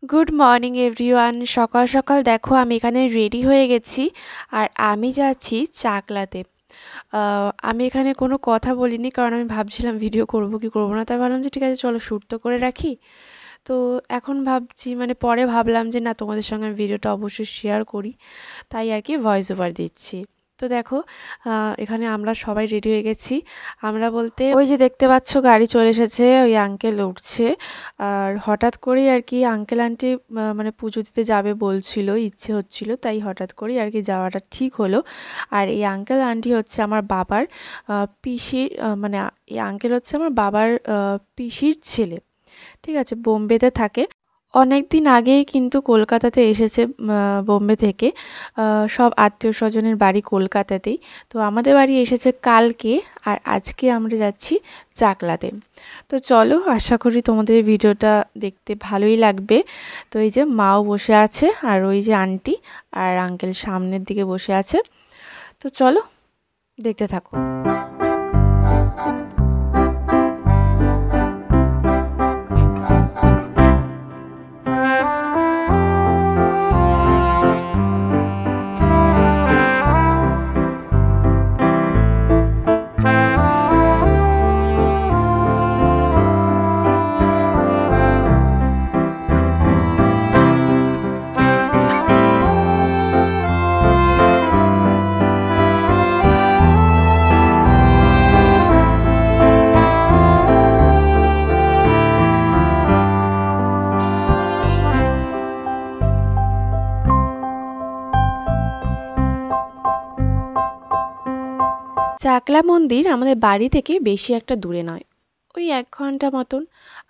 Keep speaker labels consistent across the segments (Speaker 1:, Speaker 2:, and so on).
Speaker 1: Good morning everyone. সকাল সকাল দেখো আমি এখানে রেডি হয়ে গেছি আর আমি যাচ্ছি চাকলাতে। আমি এখানে কোনো কথা বলিনি কারণ আমি ভাবছিলাম ভিডিও করব কি করব না, তাই ভাবলাম যে ঠিক আছে চলো শ্যুট তো করে রাখি। তো এখন ভাবছি মানে পরে ভাবলাম যে না, তোমাদের সঙ্গে আমি ভিডিওটা অবশ্যই শেয়ার করি, তাই আর কি ভয়েস ওভার দিচ্ছি। তো দেখো এখানে আমরা সবাই রেডি হয়ে গেছি। আমরা বলতে ওই যে দেখতে পাচ্ছ গাড়ি চলে এসেছে, ওই আঙ্কেল উঠছে। আর হঠাৎ করেই আর কি আঙ্কেল আন্টি মানে পুজো দিতে যাবে বলছিল, ইচ্ছে হচ্ছিল, তাই হঠাৎ করেই আর কি যাওয়াটা ঠিক হলো। আর এই আঙ্কেল আন্টি হচ্ছে আমার বাবার পিসির মানে এই আঙ্কেল হচ্ছে আমার বাবার পিসির ছেলে। ঠিক আছে, বোম্বেতে থাকে। অনেক দিন আগেই কিন্তু কলকাতাতে এসেছে বোম্বে থেকে। সব আত্মীয় স্বজনের বাড়ি কলকাতাতেই। তো আমাদের বাড়ি এসেছে কালকে, আর আজকে আমরা যাচ্ছি চাকলাতে। তো চলো, আশা করি তোমাদের ভিডিওটা দেখতে ভালোই লাগবে। তো এই যে মাও বসে আছে আর ওই যে আন্টি আর আঙ্কেল সামনের দিকে বসে আছে। তো চলো দেখতে থাকো। চাকলা মন্দির আমাদের বাড়ি থেকে বেশি একটা দূরে নয়, ওই 1 ঘন্টা মতন।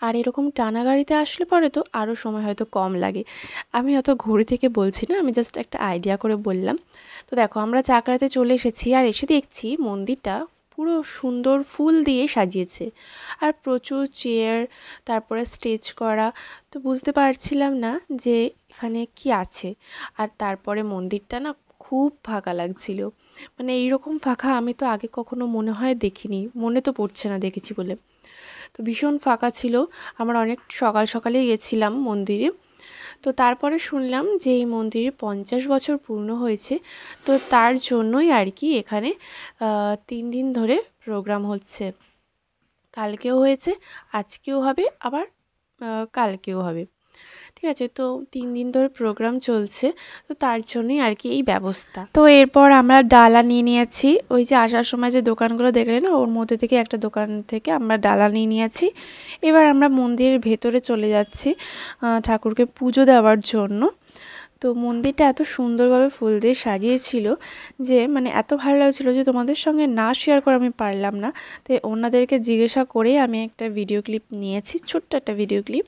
Speaker 1: আর এরকম টানা গাড়িতে আসলে পরে তো আরও সময় হয়তো কম লাগে। আমি অত ঘড়ি থেকে বলছি না, আমি জাস্ট একটা আইডিয়া করে বললাম। তো দেখো আমরা চাকলাতে চলে এসেছি আর এসে দেখছি মন্দিরটা পুরো সুন্দর ফুল দিয়ে সাজিয়েছে, আর প্রচুর চেয়ার, তারপরে স্টেজ করা। তো বুঝতে পারছিলাম না যে এখানে কি আছে। আর তারপরে মন্দিরটা না খুব ফাঁকা লাগছিল। মানে এইরকম ফাঁকা আমি তো আগে কখনো মনে হয় দেখিনি, মনে তো পড়ছে না দেখেছি বলে। তো ভীষণ ফাঁকা ছিল। আমরা অনেক সকাল সকালেই গেছিলাম মন্দিরে। তো তারপরে শুনলাম যে এই মন্দিরে 50 বছর পূর্ণ হয়েছে। তো তার জন্যই আর কি এখানে 3 দিন ধরে প্রোগ্রাম হচ্ছে। কালকেও হয়েছে, আজকেও হবে, আবার কালকেও হবে। ঠিক আছে, তো 3 দিন ধরে প্রোগ্রাম চলছে। তো তার জন্যই আর কি এই ব্যবস্থা। তো এরপর আমরা ডালা নিয়ে নিয়েছি, ওই যে আসার সময় যে দোকানগুলো দেখলে না, ওর মধ্যে থেকে একটা দোকান থেকে আমরা ডালা নিয়ে নিয়েছি। এবার আমরা মন্দিরের ভেতরে চলে যাচ্ছি ঠাকুরকে পুজো দেওয়ার জন্য। তো মন্দিরটা এত সুন্দরভাবে ফুল দিয়ে সাজিয়েছিল যে মানে এত ভালো লাগছিল যে তোমাদের সঙ্গে না শেয়ার করে আমি পারলাম না। তো ওনাদেরকে জিজ্ঞাসা করেই আমি একটা ভিডিও ক্লিপ নিয়েছি, ছোট্ট একটা ভিডিও ক্লিপ।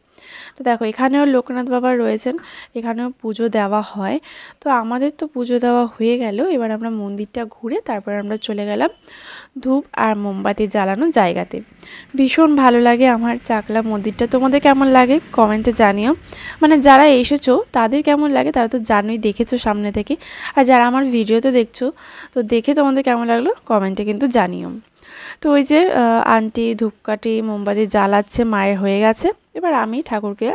Speaker 1: তো দেখো এখানেও লোকনাথ বাবা রয়েছেন, এখানেও পুজো দেওয়া হয়। তো আমাদের তো পুজো দেওয়া হয়ে গেল, এবার আমরা মন্দিরটা ঘুরে তারপর আমরা চলে গেলাম ধূপ আর মোমবাতি জ্বালানো জায়গাতে। ভীষণ ভালো লাগে আমার চাকলা মন্দিরটা। তোমাদের কেমন লাগে কমেন্টে জানিও। মানে যারা এসেছো তাদের কেমন লাগে তারা তো জানোই, দেখেছো সামনে থেকে। আর যারা আমার ভিডিওতে দেখছো, তো দেখে তোমাদের কেমন লাগলো কমেন্টে কিন্তু জানিও। তো ওই যে আন্টি ধূপকাঠি মোমবাতি জ্বালাচ্ছে, মায়ের হয়ে গেছে। এবার আমি ঠাকুরকে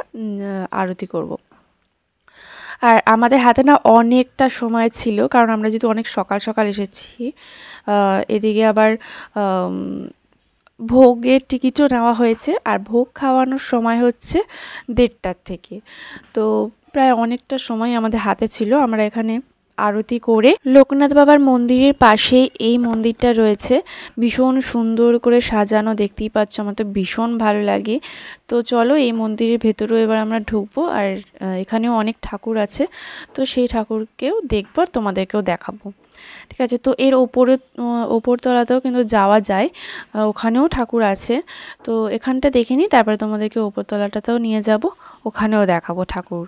Speaker 1: আরতি করব। আর আমাদের হাতে না অনেকটা সময় ছিল, কারণ আমরা যেহেতু অনেক সকাল সকাল এসেছি। এদিকে আবার ভোগের টিকিটও নেওয়া হয়েছে, আর ভোগ খাওয়ানোর সময় হচ্ছে 1:30টার থেকে। তো প্রায় অনেকটা সময় আমাদের হাতে ছিল। আমরা এখানে আরতি করে লোকনাথ বাবার মন্দিরের পাশেই এই মন্দিরটা রয়েছে, ভীষণ সুন্দর করে সাজানো, দেখতেই পাচ্ছ, আমার তো ভীষণ ভালো লাগে। তো চলো এই মন্দিরের ভেতরেও এবার আমরা ঢুকবো। আর এখানেও অনেক ঠাকুর আছে, তো সেই ঠাকুরকেও দেখবো আর তোমাদেরকেও দেখাবো। ঠিক আছে, তো এর ওপরতলাতেও কিন্তু যাওয়া যায়, ওখানেও ঠাকুর আছে। তো এখানটা দেখে নিই, তারপরে তোমাদেরকে ওপরতলাটাতেও নিয়ে যাব, ওখানেও দেখাবো ঠাকুর।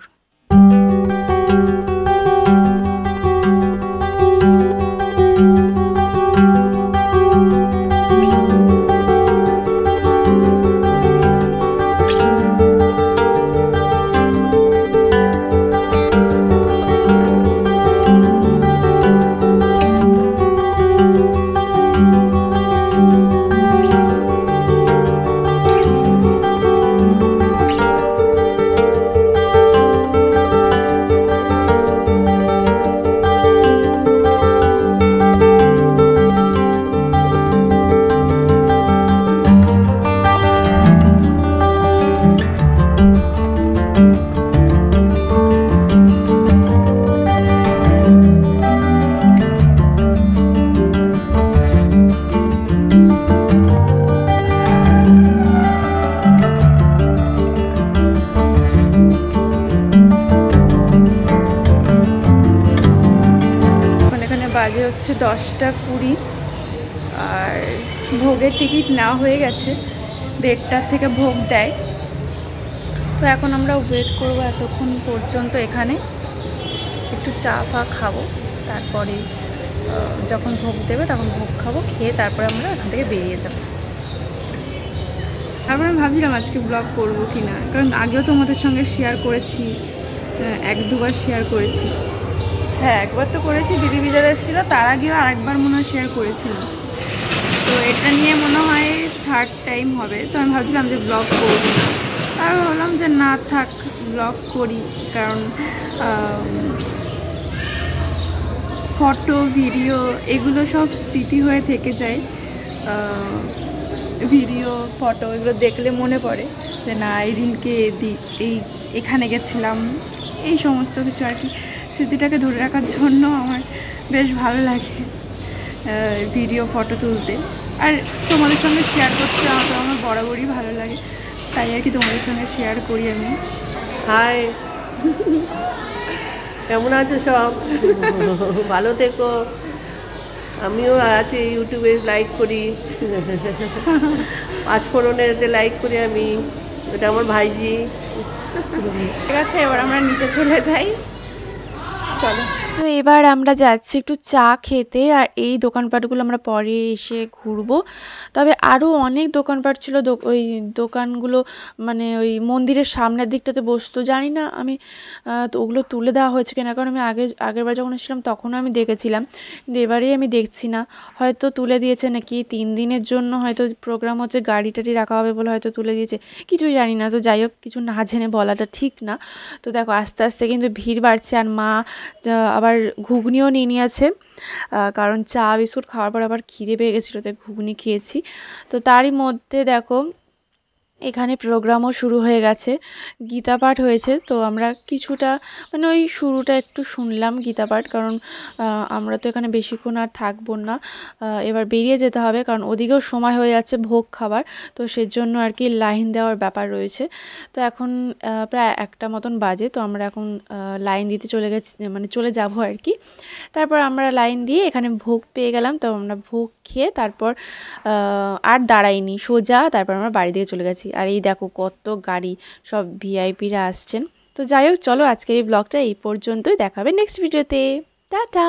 Speaker 2: হচ্ছে 10:20 আর ভোগের টিকিট নেওয়া হয়ে গেছে, 1:30 থেকে ভোগ দেয়। তো এখন আমরা ওয়েট করবো এতক্ষণ পর্যন্ত, এখানে একটু চা ফা খাবো, তারপরে যখন ভোগ দেবে তখন ভোগ খাবো, খেয়ে তারপরে আমরা এখান থেকে বেরিয়ে যাবো। তারপরে আমি ভাবছিলাম আজকে ব্লগ করবো কি না, কারণ আগেও তোমাদের সঙ্গে শেয়ার করেছি, 1-2বার শেয়ার করেছি। হ্যাঁ, একবার তো করেছি, দিদি বিদার এসেছিলো, তার আগেও আরেকবার মনে হয় শেয়ার করেছিলাম। তো এটা নিয়ে মনে হয় 3rd টাইম হবে। তো আমি ভাবছিলাম যে ব্লগ করব, আর ভাবলাম যে না থাক, ব্লগ করি, কারণ ফটো ভিডিও এগুলো সব স্মৃতি হয়ে থেকে যায়। ভিডিও ফটো এগুলো দেখলে মনে পড়ে যে না এই দিনকে এখানে গেছিলাম, এই সমস্ত কিছু আর কি স্মৃতিটাকে ধরে রাখার জন্য আমার বেশ ভালো লাগে ভিডিও ফটো তুলতে। আর তোমাদের সঙ্গে শেয়ার করতে আমার বরাবরই ভালো লাগে, তাই আর কি তোমাদের সঙ্গে শেয়ার করি আমি।
Speaker 3: হাই, কেমন আছো সব? ভালো থেকো। আমিও আছি ইউটিউবে লাইক করি, 5 ফোড়নেতে লাইক করি আমি, এটা আমার ভাইজি।
Speaker 2: ঠিক আছে, এবার আমরা নিচে চলে যাই, চলো।
Speaker 1: তো এবার আমরা যাচ্ছি একটু চা খেতে, আর এই দোকানপাটগুলো আমরা পরে এসে ঘুরবো। তবে আরও অনেক দোকানপাট ছিল, ওই দোকানগুলো মানে ওই মন্দিরের সামনের দিকটাতে বসতো, জানি না আমি তো ওগুলো তুলে দেওয়া হয়েছে কিনা, কারণ আমি আগেরবার যখন এসেছিলাম তখনও আমি দেখেছিলাম, কিন্তু এবারেই আমি দেখছি না, হয়তো তুলে দিয়েছে নাকি 3 দিনের জন্য হয়তো প্রোগ্রাম হচ্ছে, গাড়ি টাড়ি রাখা হবে বলে হয়তো তুলে দিয়েছে, কিছুই জানি না। তো যাই হোক, কিছু না জেনে বলাটা ঠিক না। তো দেখো আস্তে আস্তে কিন্তু ভিড় বাড়ছে, আর মা আবার ঘুগনিও নিয়ে নিয়েছে, কারণ চা বিস্কুট খাওয়ার পর আবার খিদে পেয়ে গেছিলো, তাই ঘুগনি খেয়েছি। তো তারই মধ্যে দেখো এখানে প্রোগ্রামও শুরু হয়ে গেছে, গীতা পাঠ হয়েছে। তো আমরা কিছুটা মানে ওই শুরুটা একটু শুনলাম গীতা পাঠ, কারণ আমরা তো এখানে বেশিক্ষণ আর থাকবো না, এবার বেরিয়ে যেতে হবে, কারণ ওদিকেও সময় হয়ে যাচ্ছে ভোগ খাবার, তো সেজন্য আর কি লাইন দেওয়ার ব্যাপার রয়েছে। তো এখন প্রায় 1টা মতন বাজে, তো আমরা এখন লাইন দিতে চলে গেছি, মানে চলে যাব আর কি। তারপর আমরা লাইন দিয়ে এখানে ভোগ পেয়ে গেলাম, তো আমরা ভোগ খেয়ে তারপর আর দাঁড়াইনি, সোজা তারপর আমরা বাড়ি দিকে চলে গেছি। আর এই দেখো কত গাড়ি, সব ভিআইপিরা আসছেন। তো যাই হোক, চলো আজকের এই ব্লগটা এই পর্যন্তই, দেখাবে নেক্সট ভিডিওতে। টাটা।